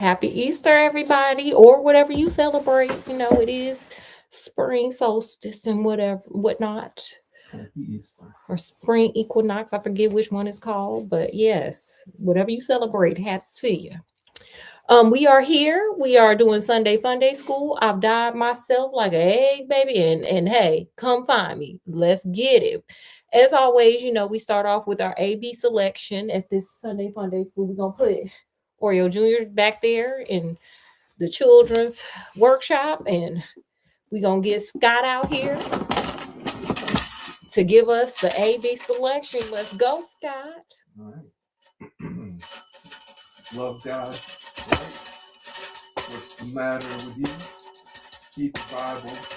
Happy Easter, everybody, or whatever you celebrate. It is spring solstice and whatnot, Happy Easter. or spring equinox. I forget which one it's called, but yes, whatever you celebrate, happy to you. We are here. We are doing Sunday Fun Day School. I've dyed myself like an egg, baby, and hey, come find me. Let's get it. As always, we start off with our AB selection at this Sunday Fun Day School. We're gonna put Oreo Juniors back there in the children's workshop, and we're gonna get Scott out here to give us the AB selection. Let's go, Scott. All right. Love God, right? What's the matter with you? Keep the Bible tight.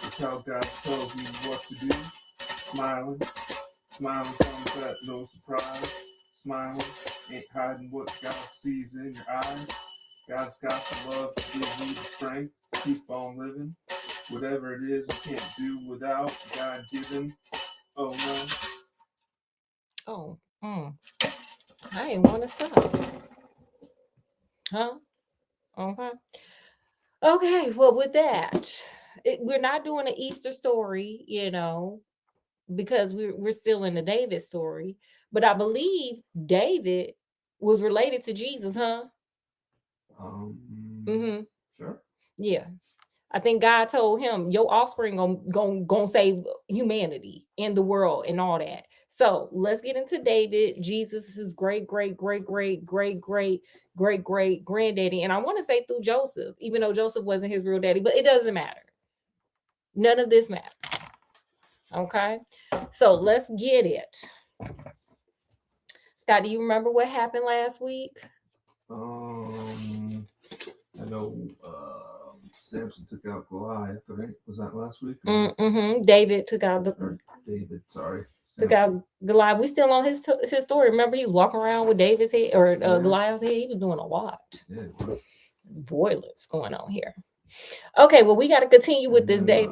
It's how God tells you what to do. Smiling. Smiling comes at no surprise. Smiling ain't hiding what God sees in your eyes. God's got the love to give you the strength. Keep on living. Whatever it is you can't do without God given. Oh no. Oh, I ain't want to stop. Huh? Okay. Okay. Well, with that, we're not doing an Easter story, because we're still in the David story. But I believe David was related to Jesus, huh? Mm-hmm. Sure. Yeah. I think God told him, your offspring gonna save humanity and the world and all that. So let's get into David, Jesus' great, great, great, great, great, great, great, great granddaddy. And I want to say through Joseph, even though Joseph wasn't his real daddy, but it doesn't matter. None of this matters. Okay. So let's get it. Scott, do you remember what happened last week? I know Samson took out Goliath, right? Was that last week? David took out David, sorry. Took out Goliath. We still on his story. Remember, he was walking around with David's head or Goliath's head. He was doing a lot. Yeah, There's violence going on here. Okay, well, we got to continue with this day.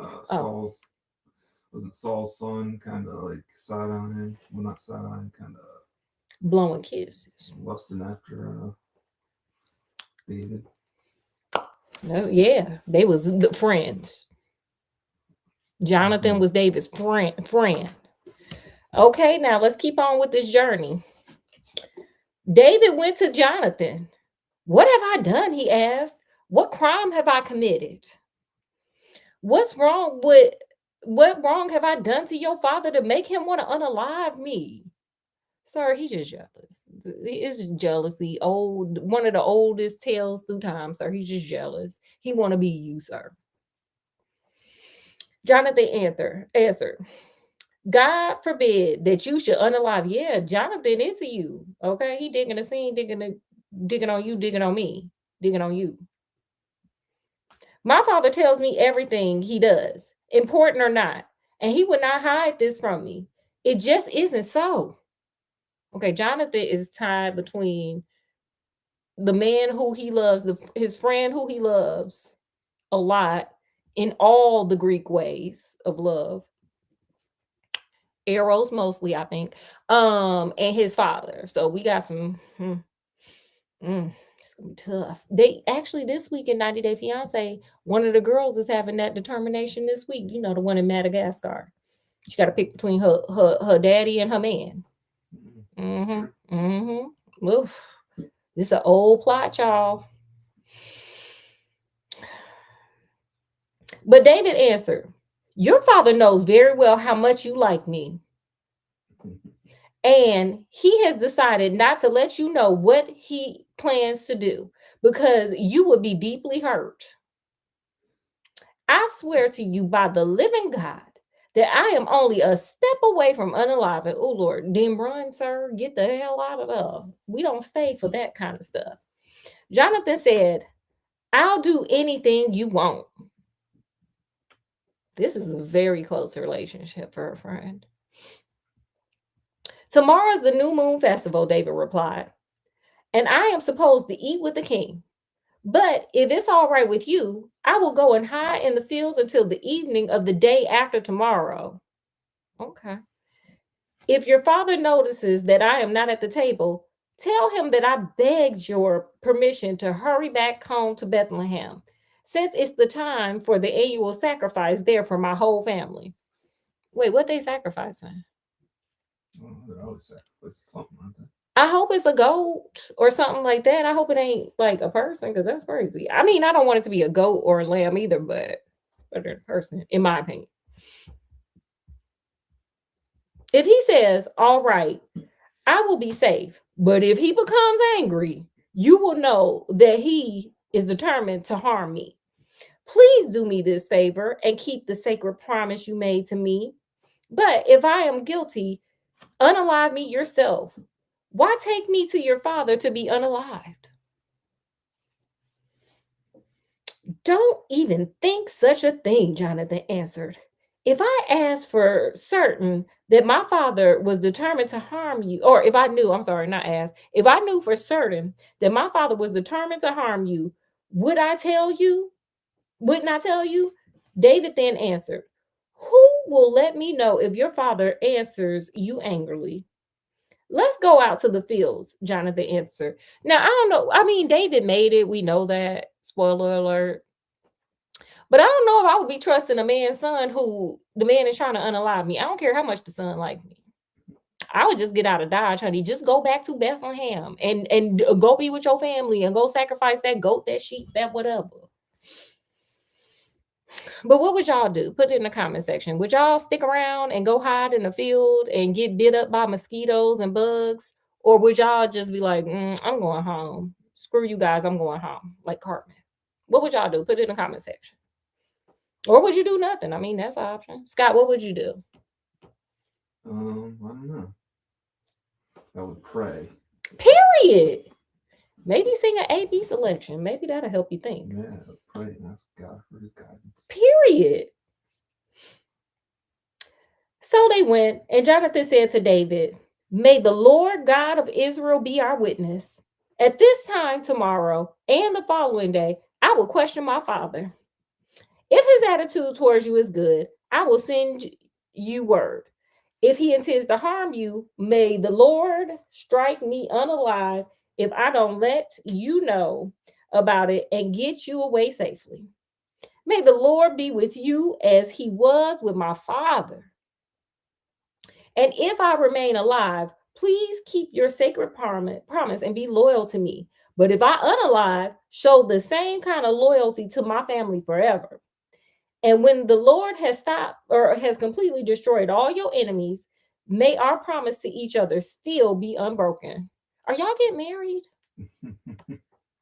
Wasn't Saul's son kind of like side on him? Well, not side on, kind of blowing kisses, lusting after David. No, yeah, they was friends. Jonathan was David's friend. Okay, now let's keep on with this journey. David went to Jonathan. What have I done? He asked. What crime have I committed? What wrong have I done to your father to make him want to unalive me? Sir, he's just jealous. It's jealousy. One of the oldest tales through time, sir. He's just jealous. He want to be you, sir. Jonathan answered, God forbid that you should unalive. Yeah, Jonathan into you. Okay, he digging a scene, digging on you, digging on me, digging on you. My father tells me everything he does, important or not, and he would not hide this from me. It just isn't so. Okay, Jonathan is tied between the man who he loves, his friend who he loves a lot in all the Greek ways of love. Eros mostly, I think, and his father. So we got some. It's gonna be tough. They actually this week in 90 Day Fiance, one of the girls is having that determination this week. You know, the one in Madagascar. She got to pick between her daddy and her man. Oof. This is an old plot, y'all. But David answered, your father knows very well how much you like me. And he has decided not to let you know what he plans to do because you would be deeply hurt. I swear to you by the living God that I am only a step away from unaliving. Oh, Lord, then run, sir. Get the hell out of there. We don't stay for that kind of stuff. Jonathan said, I'll do anything you want. This is a very close relationship for a friend. Tomorrow's the new moon festival, David replied, and I am supposed to eat with the king. But if it's all right with you, I will go and hide in the fields until the evening of the day after tomorrow. Okay. If your father notices that I am not at the table, Tell him that I begged your permission to hurry back home to Bethlehem, since it's the time for the annual sacrifice there for my whole family. Wait, what they sacrificing? Oh, they're always sacrificing something, aren't they? I hope it's a goat or something like that. I hope it ain't like a person because that's crazy. I mean, I don't want it to be a goat or a lamb either, but better than a person, in my opinion. If he says, all right, I will be safe, but if he becomes angry, you will know that he is determined to harm me. Please do me this favor and keep the sacred promise you made to me. But if I am guilty, unalive me yourself. Why take me to your father to be unalived? Don't even think such a thing, Jonathan answered. If I asked for certain that my father was determined to harm you, or if I knew, I'm sorry, not asked, if I knew for certain that my father was determined to harm you, would I tell you? Wouldn't I tell you? David then answered, who will let me know if your father answers you angrily? Let's go out to the fields, Jonathan answered. Now, I don't know. I mean, David made it. We know that. Spoiler alert. But I don't know if I would be trusting a man's son who the man is trying to unalive me. I don't care how much the son like me. I would just get out of Dodge, honey. Just go back to Bethlehem and go be with your family and go sacrifice that goat, that sheep, that whatever. But what would y'all do? Put it in the comment section. Would y'all stick around and go hide in the field and get bit up by mosquitoes and bugs? Or would y'all just be like, I'm going home. Screw you guys, I'm going home, like Cartman. What would y'all do? Put it in the comment section. Or would you do nothing? I mean, that's an option. Scott, what would you do? I don't know. I would pray. Period. Maybe sing an A-B selection. Maybe that'll help you think. Yeah, I would pray and ask God for his guidance. Period. So they went, and Jonathan said to David, may the Lord God of Israel be our witness. At this time tomorrow and the following day, I will question my father. If his attitude towards you is good, I will send you word. If he intends to harm you, may the Lord strike me unalive if I don't let you know about it and get you away safely. May the Lord be with you as he was with my father. And if I remain alive, please keep your sacred promise and be loyal to me. But if I unalive, show the same kind of loyalty to my family forever. And when the Lord has stopped or has completely destroyed all your enemies, may our promise to each other still be unbroken. Are y'all getting married?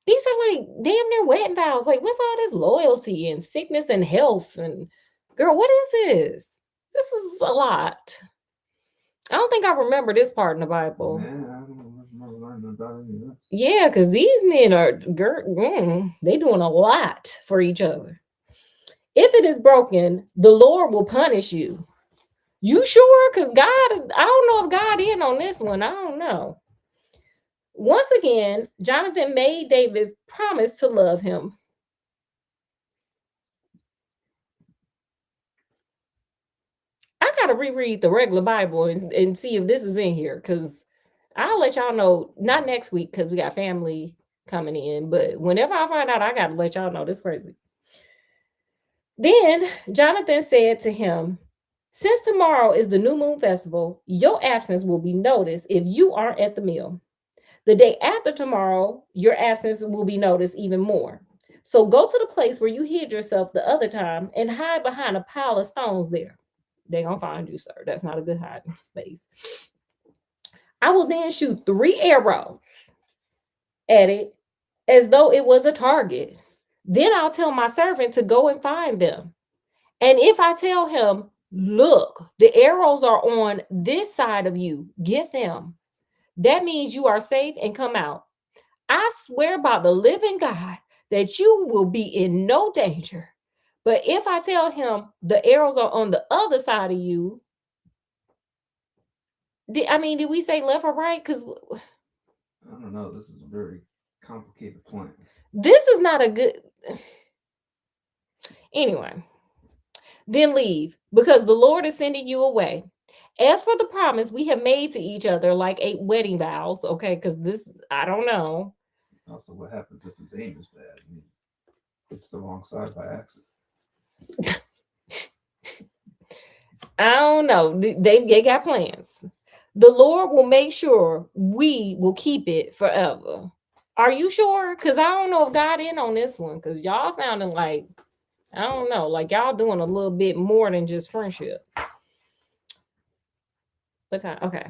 These are like damn near wedding vows. Like, what's all this loyalty and sickness and health? And girl, what is this? This is a lot. I don't think I remember this part in the Bible. Man, I don't remember learning about any of this. Yeah, because these men are they doing a lot for each other. If it is broken, the Lord will punish you. You sure? Because God, I don't know if God in on this one. I don't know. Once again, Jonathan made David promise to love him. I gotta reread the regular Bible and see if this is in here, because I'll let y'all know, not next week because we got family coming in, but whenever I find out, I gotta let y'all know. This is crazy. Then Jonathan said to him, since tomorrow is the new moon festival, your absence will be noticed if you aren't at the meal. The day after tomorrow, your absence will be noticed even more. So go to the place where you hid yourself the other time and hide behind a pile of stones there. They're going to find you, sir. That's not a good hiding space. I will then shoot 3 arrows at it as though it was a target. Then I'll tell my servant to go and find them. And if I tell him, look, the arrows are on this side of you, get them. That means you are safe and come out. I swear by the living God that you will be in no danger. But if I tell him the arrows are on the other side of you, did we say left or right? Because I don't know. This is a very complicated plan. This is not a good. Anyway, then leave because the Lord is sending you away. As for the promise we have made to each other, like 8 wedding vows, okay, because this, I don't know. Also, what happens if his aim is bad? I mean, it's the wrong side by accident. I don't know. They got plans. The Lord will make sure we will keep it forever. Are you sure? Because I don't know if God in on this one. Because y'all sounding like, I don't know, like y'all doing a little bit more than just friendship. What time? Okay.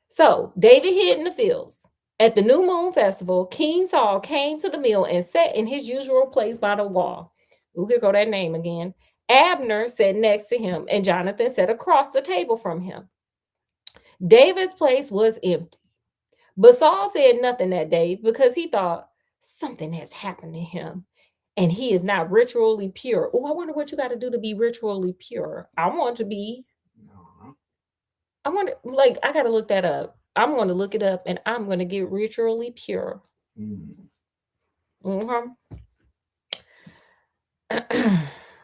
So David hid in the fields. At the new moon festival, King Saul came to the mill and sat in his usual place by the wall. Ooh, here go that name again. Abner sat next to him, and Jonathan sat across the table from him. David's place was empty. But Saul said nothing that day because he thought something has happened to him and he is not ritually pure. Oh, I wonder what you got to do to be ritually pure. I want to be, I want to, like, I got to look that up. I'm going to look it up and I'm going to get ritually pure. Mm-hmm.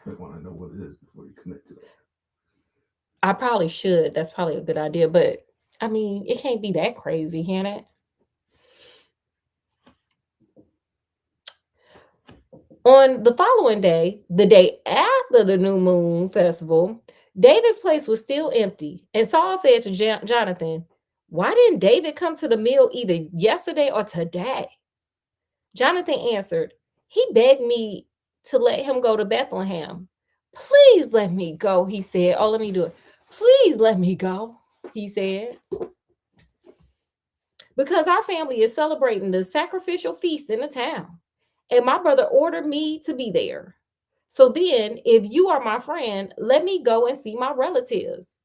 You want to know what it is before you commit to it. I probably should. That's probably a good idea. But I mean, it can't be that crazy, can it? On the following day, the day after the new moon festival, David's place was still empty. And Saul said to Jonathan, "Why didn't David come to the mill either yesterday or today?" Jonathan answered, "He begged me to let him go to Bethlehem." "Please let me go," he said. Oh, let me do it. "Please let me go," he said. "Because our family is celebrating the sacrificial feast in the town, and my brother ordered me to be there. So then, if you are my friend, let me go and see my relatives.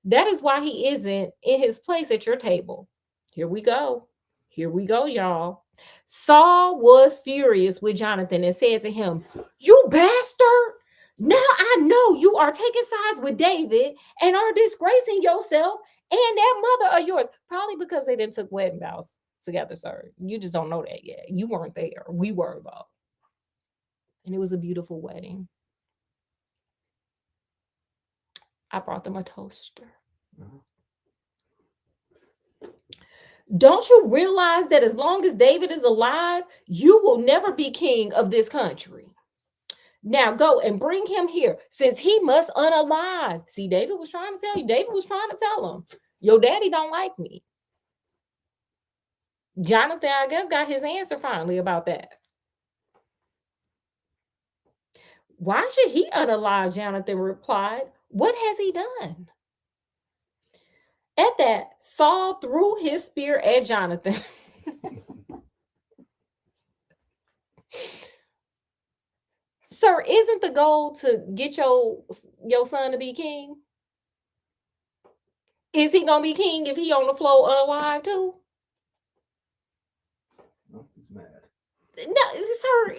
That is why he isn't in his place at your table." Here we go. Here we go, y'all. Saul was furious with Jonathan and said to him, "You bastard! Now I know you are taking sides with David and are disgracing yourself and that mother of yours." Probably because they didn't took wedding vows together, sir. You just don't know that yet. You weren't there. We were, though. And it was a beautiful wedding. I brought them a toaster. "Don't you realize that as long as David is alive, you will never be king of this country? Now go and bring him here, since he must unalive." See, David was trying to tell you. David was trying to tell him, your daddy don't like me. Jonathan, I guess, got his answer finally about that. "Why should he unalive?" Jonathan replied. "What has he done?" At that, Saul threw his spear at Jonathan. Sir, isn't the goal to get your son to be king? Is he gonna be king if he on the floor unalive too? No, he's mad. No, sir.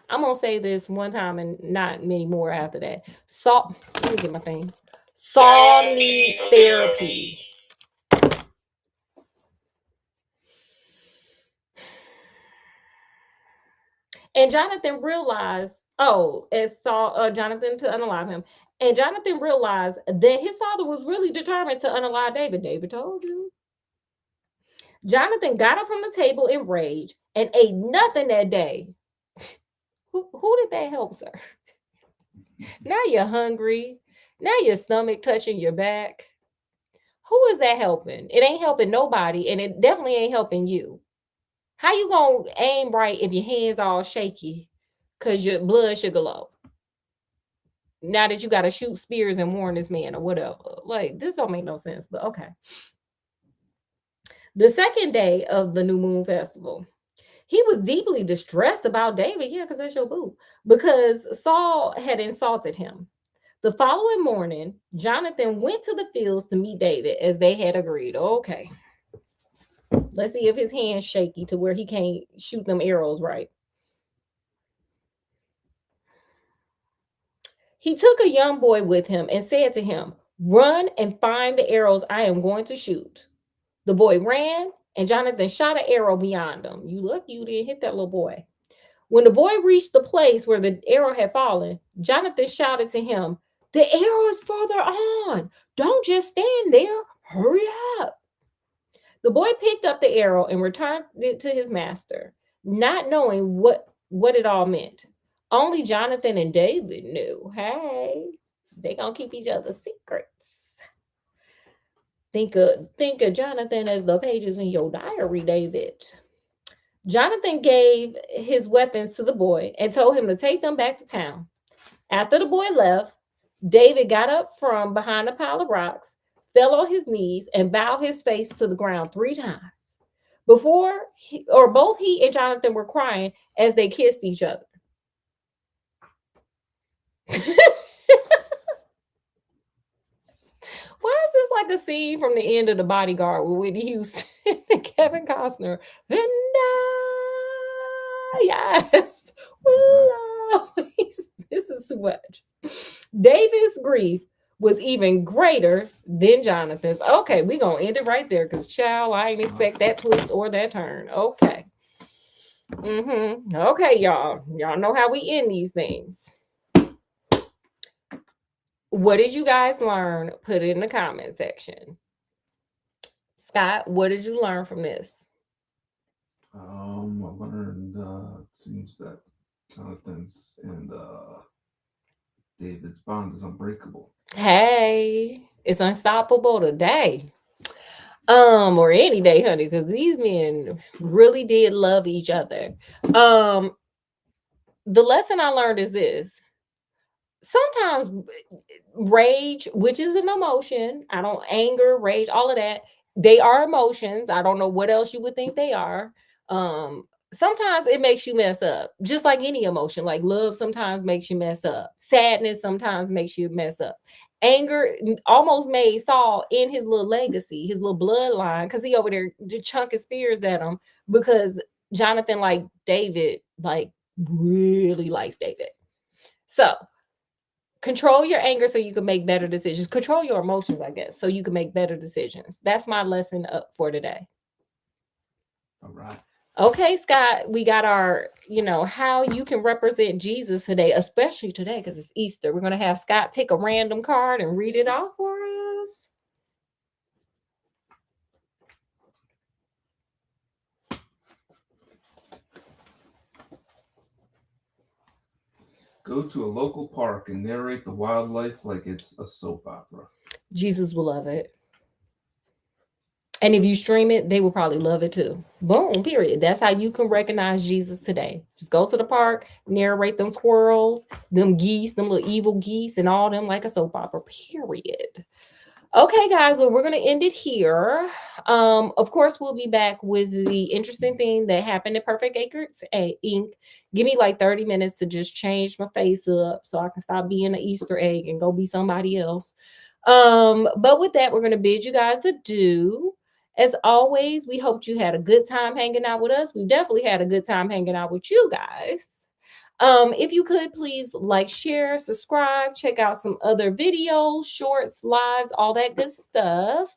I'm gonna say this one time and not many more after that. Saul, let me get my thing. Saul needs therapy. And Jonathan realized, as Saul, Jonathan to unalive him. And Jonathan realized that his father was really determined to unalive David. David told you. Jonathan got up from the table in rage and ate nothing that day. Who did that help, sir? Now you're hungry. Now your stomach touching your back. Who is that helping? It ain't helping nobody, and it definitely ain't helping you. How you gonna aim right if your hands all shaky because your blood sugar low? Now that you gotta shoot spears and warn this man or whatever. Like, this don't make no sense, but okay. The second day of the new moon festival, he was deeply distressed about David. Yeah, because that's your boo. Because Saul had insulted him. The following morning, Jonathan went to the fields to meet David as they had agreed. Okay. Let's see if his hand's shaky to where he can't shoot them arrows right. He took a young boy with him and said to him, "Run and find the arrows I am going to shoot." The boy ran, and Jonathan shot an arrow beyond him. You lucky you didn't hit that little boy. When the boy reached the place where the arrow had fallen, Jonathan shouted to him, "The arrow is further on. Don't just stand there. Hurry up. The boy picked up the arrow and returned it to his master, not knowing what it all meant. Only Jonathan and David knew. Hey, they gonna keep each other's secrets. Think of Jonathan as the pages in your diary, David. Jonathan gave his weapons to the boy and told him to take them back to town. After the boy left, David got up from behind a pile of rocks, fell on his knees, and bowed his face to the ground 3 times. Both he and Jonathan were crying as they kissed each other. Why is this like a scene from the end of The Bodyguard with Whitney Houston and Kevin Costner? And yes, this is too much. David's grief was even greater than Jonathan's. Okay, we're going to end it right there because, child, I ain't expect that twist or that turn. Okay. Okay, y'all. Y'all know how we end these things. What did you guys learn? Put it in the comment section. Scott, what did you learn from this? I learned it seems that Jonathan's and David's bond is unbreakable. Hey, it's unstoppable today. Or any day, honey, because these men really did love each other. The lesson I learned is this. Sometimes rage, which is an emotion, anger, rage, all of that, they are emotions. I don't know what else you would think they are. Sometimes it makes you mess up, just like any emotion. Like love sometimes makes you mess up. Sadness sometimes makes you mess up. Anger almost made Saul in his little legacy, his little bloodline, because he over there chunking spears at him because Jonathan, like David, like really likes David. So control your anger so you can make better decisions. Control your emotions, I guess, so you can make better decisions. That's my lesson up for today. All right. Okay, Scott, we got our, how you can represent Jesus today, especially today because it's Easter. We're going to have Scott pick a random card and read it off for us. Go to a local park and narrate the wildlife like it's a soap opera. Jesus will love it. And if you stream it, they will probably love it too. Boom, period. That's how you can recognize Jesus today. Just go to the park, narrate them squirrels, them geese, them little evil geese, and all them like a soap opera, period. Okay, guys, well, we're going to end it here. Of course, we'll be back with the interesting thing that happened at Perfect Acres Inc. Give me like 30 minutes to just change my face up so I can stop being an Easter egg and go be somebody else. But with that, we're going to bid you guys adieu. As always, we hope you had a good time hanging out with us. We definitely had a good time hanging out with you guys. If you could please like, share, subscribe, check out some other videos, shorts, lives, all that good stuff.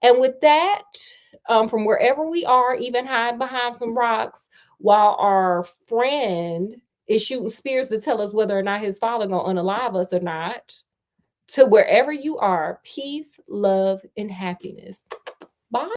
And with that, from wherever we are, even hide behind some rocks while our friend is shooting spears to tell us whether or not his father gonna unalive us or not, to wherever you are, peace, love, and happiness. Bye.